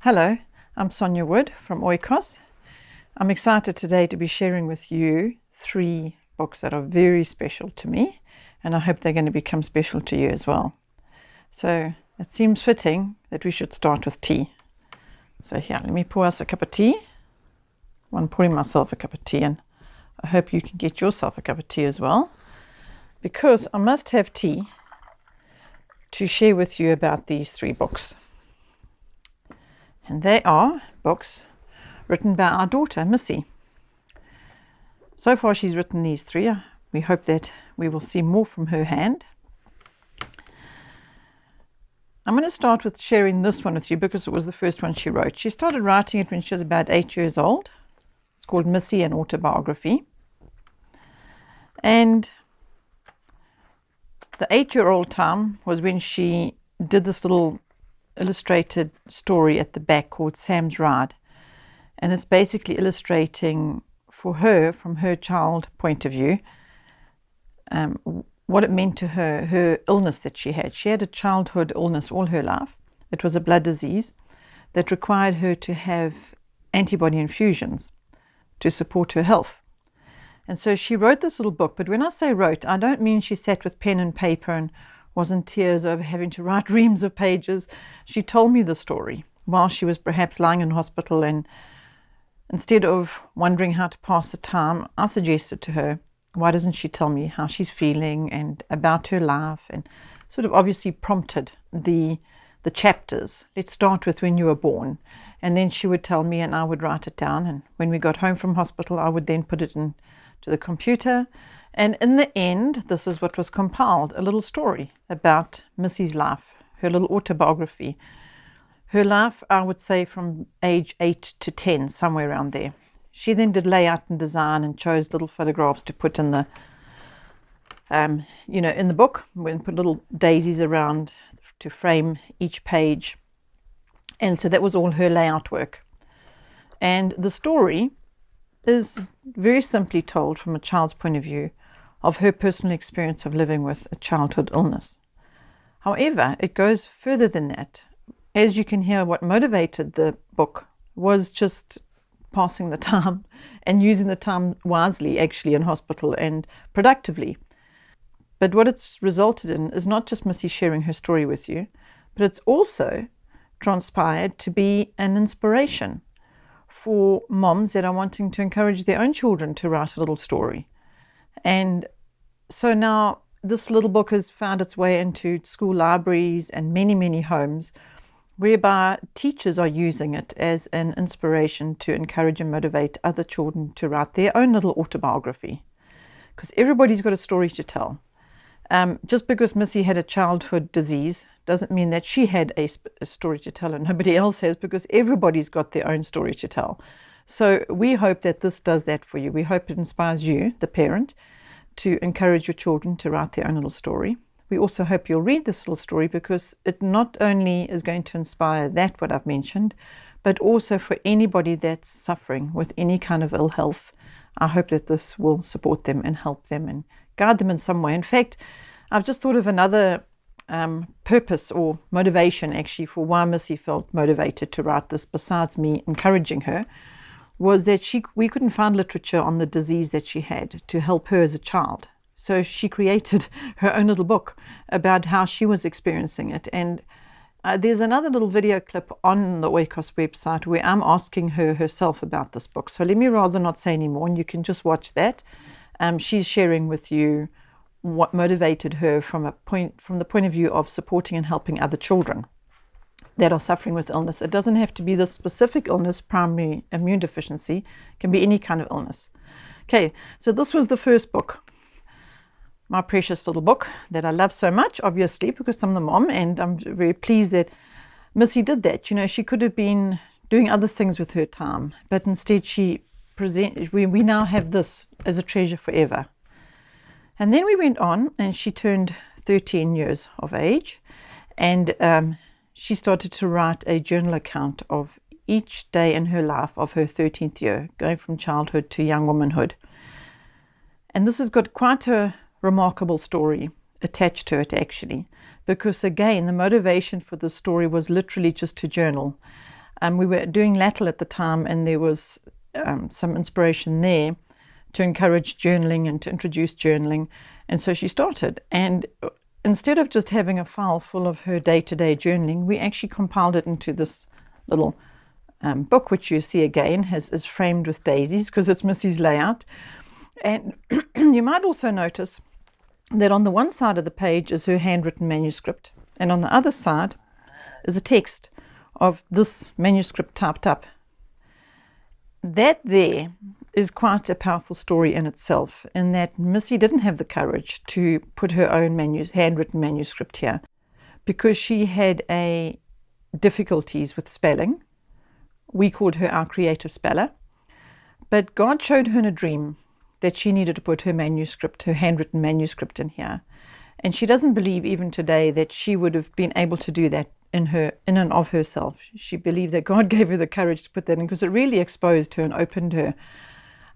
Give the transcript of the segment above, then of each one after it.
Hello, I'm Missy Wood from Oikos. I'm excited today to be sharing with you 3 books that are very special to me, and I hope they're going to become special to you as well. So it seems fitting that we should start with tea. So here, let me pour us a cup of tea. I'm pouring myself a cup of tea, and I hope you can get yourself a cup of tea as well, because I must have tea to share with you about these 3 books. And they are books written by our daughter, Missy. So far she's written these 3. We hope that we will see more from her hand. I'm going to start with sharing this one with you because it was the first one she wrote. She started writing it when she was about 8 years old. It's called Missy, an Autobiography. And the 8-year-old time was when she did this little illustrated story at the back called Sam's Ride, and it's basically illustrating for her, from her child point of view, what it meant to her, her illness that she had. She had a childhood illness all her life. It was a blood disease that required her to have antibody infusions to support her health. And so she wrote this little book. But when I say wrote, I don't mean she sat with pen and paper and was in tears over having to write reams of pages. She told me the story while she was perhaps lying in hospital, and instead of wondering how to pass the time, I suggested to her, why doesn't she tell me how she's feeling and about her life, and sort of obviously prompted the chapters. Let's start with when you were born. And then she would tell me and I would write it down, and when we got home from hospital I would then put it into the computer. And in the end, this is what was compiled, a little story about Missy's life, her little autobiography. Her life, I would say, from age 8 to 10, somewhere around there. She then did layout and design and chose little photographs to put in the, in the book. We put little daisies around to frame each page. And so that was all her layout work. And the story is very simply told from a child's point of view of her personal experience of living with a childhood illness. However, it goes further than that. As you can hear, what motivated the book was just passing the time and using the time wisely, actually, in hospital and productively. But what it's resulted in is not just Missy sharing her story with you, but it's also transpired to be an inspiration for moms that are wanting to encourage their own children to write a little story. And so now this little book has found its way into school libraries and many, many homes, whereby teachers are using it as an inspiration to encourage and motivate other children to write their own little autobiography. Because everybody's got a story to tell. Just because Missy had a childhood disease doesn't mean that she had a story to tell and nobody else has, because everybody's got their own story to tell. So we hope that this does that for you. We hope it inspires you, the parent, to encourage your children to write their own little story. We also hope you'll read this little story, because it not only is going to inspire that, what I've mentioned, but also for anybody that's suffering with any kind of ill health. I hope that this will support them and help them and guide them in some way. In fact, I've just thought of another purpose or motivation, actually, for why Missy felt motivated to write this, besides me encouraging her, was that we couldn't find literature on the disease that she had to help her as a child. So she created her own little book about how she was experiencing it. And there's another little video clip on the Oikos website where I'm asking her herself about this book. So let me rather not say any more, and you can just watch that. She's sharing with you what motivated her from the point of view of supporting and helping other children that are suffering with illness. It doesn't have to be this specific illness, primary immune deficiency. It can be any kind of illness. Okay, so this was the first book, my precious little book that I love so much, obviously, because I'm the mom, and I'm very pleased that Missy did that. You know, she could have been doing other things with her time, but instead we now have this as a treasure forever. And then we went on, and she turned 13 years of age, and she started to write a journal account of each day in her life of her 13th year, going from childhood to young womanhood. And this has got quite a remarkable story attached to it, actually, because again, the motivation for the story was literally just to journal. We were doing Latin at the time, and there was some inspiration there to encourage journaling and to introduce journaling. And so she started. And instead of just having a file full of her day-to-day journaling, we actually compiled it into this little book, which you see again is framed with daisies because it's Missy's layout. And you might also notice that on the one side of the page is her handwritten manuscript, and on the other side is a text of this manuscript typed up. That there is quite a powerful story in itself, in that Missy didn't have the courage to put her own handwritten manuscript here because she had difficulties with spelling. We called her our creative speller. But God showed her in a dream that she needed to put her manuscript, her handwritten manuscript, in here. And she doesn't believe even today that she would have been able to do that in and of herself. She believed that God gave her the courage to put that in because it really exposed her and opened her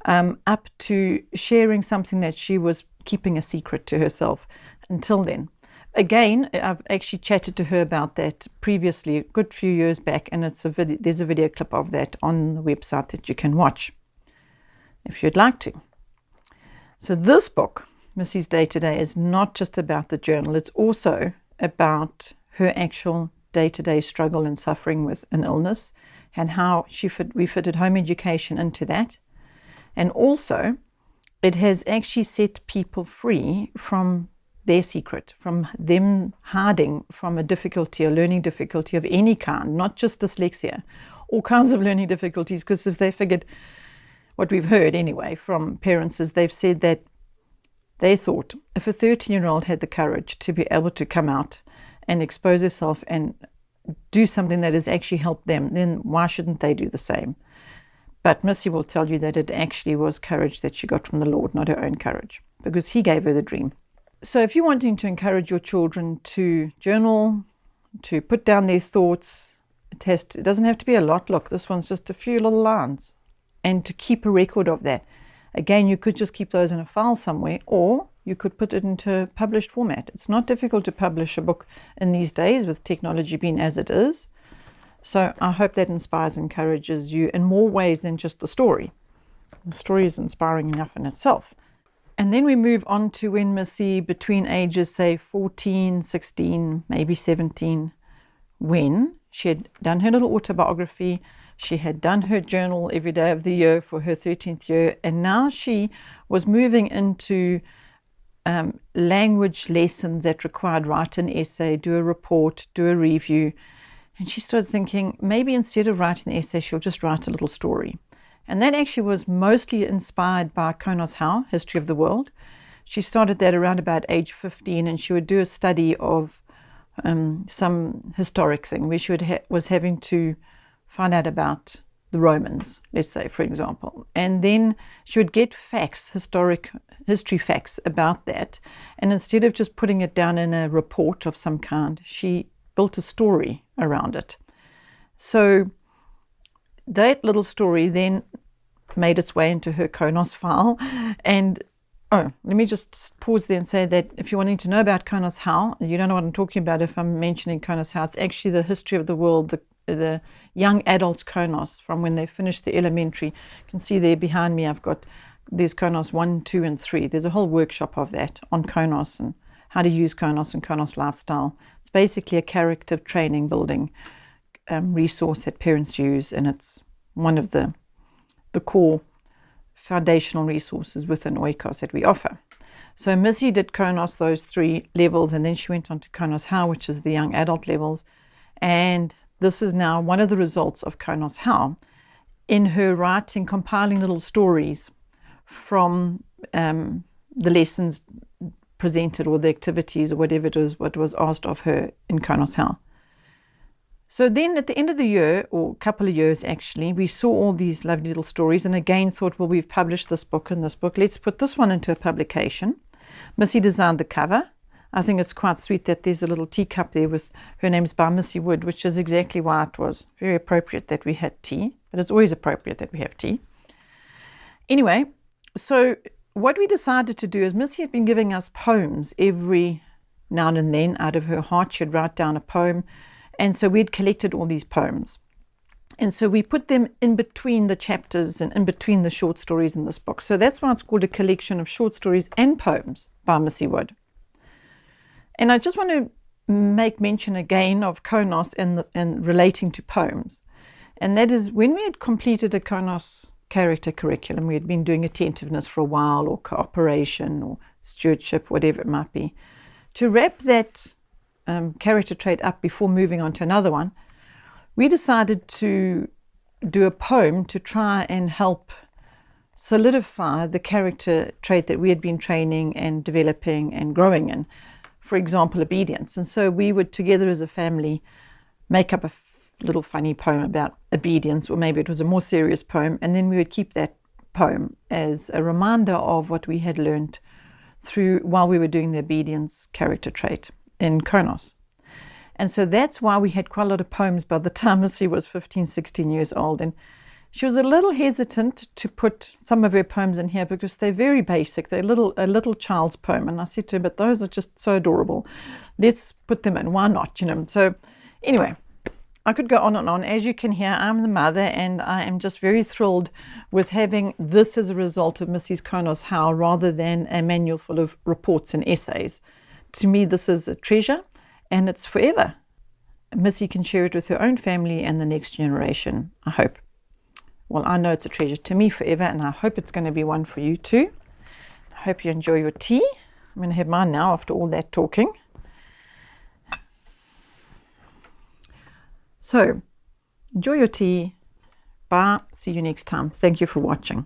up to sharing something that she was keeping a secret to herself until then. Again, I've actually chatted to her about that previously, a good few years back, and there's a video clip of that on the website that you can watch if you'd like to. So this book, Missy's Day-to-Day, is not just about the journal. It's also about her actual day-to-day struggle and suffering with an illness and how we fitted home education into that. And also, it has actually set people free from their secret, from them hiding from a difficulty, a learning difficulty of any kind, not just dyslexia, all kinds of learning difficulties, because if they figured, what we've heard anyway from parents is they've said that they thought if a 13-year-old had the courage to be able to come out and expose herself and do something that has actually helped them, then why shouldn't they do the same? But Missy will tell you that it actually was courage that she got from the Lord, not her own courage, because He gave her the dream. So if you're wanting to encourage your children to journal, to put down their thoughts, it doesn't have to be a lot. Look, this one's just a few little lines. And to keep a record of that. Again, you could just keep those in a file somewhere, or you could put it into published format. It's not difficult to publish a book in these days with technology being as it is. So I hope that inspires and encourages you in more ways than just the story. The story is inspiring enough in itself. And then we move on to when Missy, between ages, say 14, 16, maybe 17, when she had done her little autobiography. She had done her journal every day of the year for her 13th year, and now she was moving into language lessons that required write an essay, do a report, do a review. And she started thinking, maybe instead of writing an essay, she'll just write a little story. And that actually was mostly inspired by Konos Howe, History of the World. She started that around about age 15, and she would do a study of some historic thing where she was having to find out about the Romans, let's say, for example. And then she would get facts, history facts about that. And instead of just putting it down in a report of some kind, she built a story around it. So that little story then made its way into her Konos file. And let me just pause there and say that if you're wanting to know about Konos Howe, you don't know what I'm talking about if I'm mentioning Konos Howe, it's actually the history of the world, the young adults Konos from when they finished the elementary. You can see there behind me there's Konos 1, 2 and 3. There's a whole workshop of that on Konos and how to use Konos and Konos lifestyle. It's basically a character training building resource that parents use, and it's one of the core foundational resources within Oikos that we offer. So Missy did Konos, those 3 levels, and then she went on to Konos Howe, which is the young adult levels. And this is now one of the results of Konos Howe in her writing, compiling little stories from the lessons presented or the activities or whatever it is, what was asked of her in Konos Howe. So then at the end of the year, or a couple of years actually, we saw all these lovely little stories and again thought, well, we've published this book and this book. Let's put this one into a publication. Missy designed the cover. I think it's quite sweet that there's a little teacup there with her name's by Missy Wood, which is exactly why it was very appropriate that we had tea. But it's always appropriate that we have tea. Anyway, so what we decided to do is Missy had been giving us poems every now and then out of her heart. She'd write down a poem. And so we'd collected all these poems. And so we put them in between the chapters and in between the short stories in this book. So that's why it's called a collection of short stories and poems by Missy Wood. And I just want to make mention again of Konos and relating to poems. And that is, when we had completed a Konos character curriculum, we had been doing attentiveness for a while, or cooperation, or stewardship, whatever it might be, to wrap that character trait up before moving on to another one, we decided to do a poem to try and help solidify the character trait that we had been training and developing and growing in. For example, obedience. And so we would, together as a family, make up a little funny poem about obedience, or maybe it was a more serious poem, and then we would keep that poem as a reminder of what we had learned while we were doing the obedience character trait in Konos. And so that's why we had quite a lot of poems by the time Missy was 15, 16 years old. And she was a little hesitant to put some of her poems in here because they're very basic. They're a little child's poem. And I said to her, but those are just so adorable. Let's put them in. Why not? So anyway, I could go on and on. As you can hear, I'm the mother, and I am just very thrilled with having this as a result of Mrs. Konos How, rather than a manual full of reports and essays. To me, this is a treasure, and it's forever. Missy can share it with her own family and the next generation, I hope. Well, I know it's a treasure to me forever, and I hope it's going to be one for you too. I hope you enjoy your tea. I'm going to have mine now after all that talking. So, enjoy your tea. Bye. See you next time. Thank you for watching.